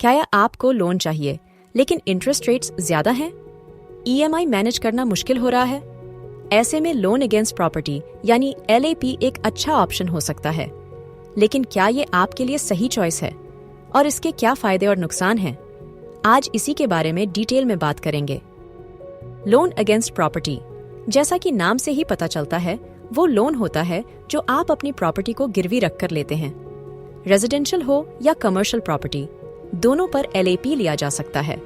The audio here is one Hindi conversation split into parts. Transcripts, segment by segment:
क्या आपको लोन चाहिए लेकिन इंटरेस्ट रेट्स ज्यादा हैं? ईएमआई मैनेज करना मुश्किल हो रहा है? ऐसे में लोन अगेंस्ट प्रॉपर्टी यानी एलएपी एक अच्छा ऑप्शन हो सकता है। लेकिन क्या ये आपके लिए सही चॉइस है और इसके क्या फायदे और नुकसान हैं? आज इसी के बारे में डिटेल में बात करेंगे। लोन अगेंस्ट प्रॉपर्टी, जैसा कि नाम से ही पता चलता है, वो लोन होता है जो आप अपनी प्रॉपर्टी को गिरवी रखकर लेते हैं। रेजिडेंशियल हो या कमर्शियल प्रॉपर्टी, दोनों पर एलएपी लिया जा सकता है।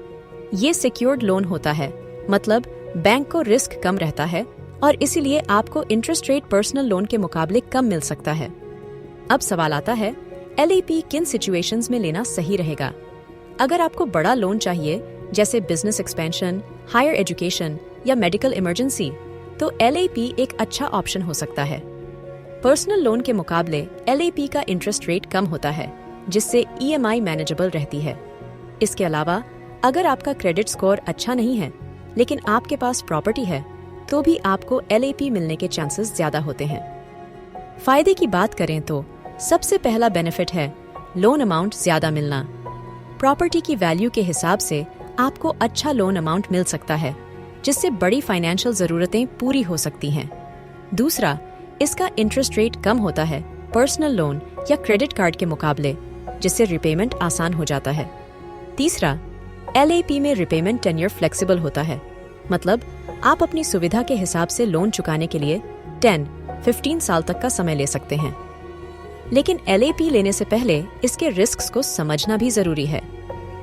ये सिक्योर्ड लोन होता है, मतलब बैंक को रिस्क कम रहता है और इसीलिए आपको इंटरेस्ट रेट पर्सनल लोन के मुकाबले कम मिल सकता है। अब सवाल आता है, एलएपी किन सिचुएशंस में लेना सही रहेगा? अगर आपको बड़ा लोन चाहिए, जैसे बिजनेस एक्सपेंशन, हायर एजुकेशन या मेडिकल इमरजेंसी, तो एलएपी एक अच्छा ऑप्शन हो सकता है। पर्सनल लोन के मुकाबले एलएपी का इंटरेस्ट रेट कम होता है, जिससे ईएमआई मैनेजेबल रहती है। इसके अलावा अगर आपका क्रेडिट स्कोर अच्छा नहीं है लेकिन आपके पास प्रॉपर्टी है, तो भी आपको एलएपी मिलने के चांसेस ज्यादा होते हैं। फायदे की बात करें तो सबसे पहला बेनिफिट है लोन अमाउंट ज्यादा मिलना। प्रॉपर्टी की वैल्यू के हिसाब से आपको अच्छा लोन अमाउंट मिल सकता है, जिससे बड़ी फाइनेंशियल जरूरतें पूरी हो सकती हैं। दूसरा, इसका इंटरेस्ट रेट कम होता है पर्सनल लोन या क्रेडिट कार्ड के मुकाबले, जिससे रिपेमेंट आसान हो जाता है। तीसरा, एलएपी में रिपेमेंट टेन्योर फ्लेक्सिबल होता है, मतलब आप अपनी सुविधा के हिसाब से लोन चुकाने के लिए 10-15 साल तक का समय ले सकते हैं। लेकिन एलएपी लेने से पहले इसके रिस्क्स को समझना भी जरूरी है।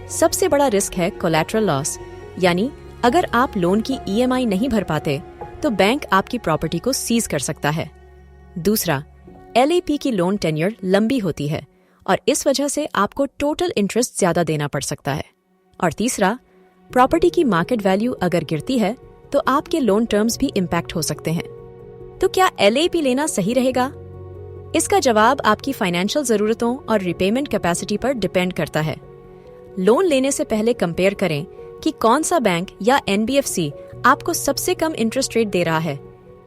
सबसे बड़ा रिस्क है कोलैटरल लॉस, यानी अगर आप लोन की ईएमआई नहीं भर पाते तो बैंक आपकी प्रॉपर्टी को सीज कर सकता है। दूसरा, एलएपी की लोन टेन्योर लंबी होती है और इस वजह से आपको टोटल इंटरेस्ट ज्यादा देना पड़ सकता है। और तीसरा, प्रॉपर्टी की मार्केट वैल्यू अगर गिरती है तो आपके लोन टर्म्स भी इम्पैक्ट हो सकते हैं। तो क्या एलएपी लेना सही रहेगा? इसका जवाब आपकी फाइनेंशियल जरूरतों और रिपेमेंट कैपेसिटी पर डिपेंड करता है। लोन लेने से पहले कंपेयर करें कि कौन सा बैंक या एनबीएफसी आपको सबसे कम इंटरेस्ट रेट दे रहा है,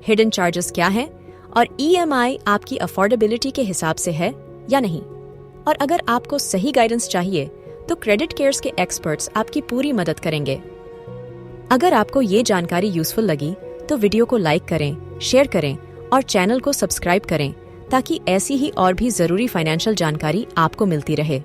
हिडन चार्जेस क्या हैं और ईएमआई आपकी अफोर्डेबिलिटी के हिसाब से है या नहीं। और अगर आपको सही गाइडेंस चाहिए तो क्रेडिट केयर्स के एक्सपर्ट्स आपकी पूरी मदद करेंगे। अगर आपको ये जानकारी यूजफुल लगी तो वीडियो को लाइक करें, शेयर करें और चैनल को सब्सक्राइब करें, ताकि ऐसी ही और भी जरूरी फाइनेंशियल जानकारी आपको मिलती रहे।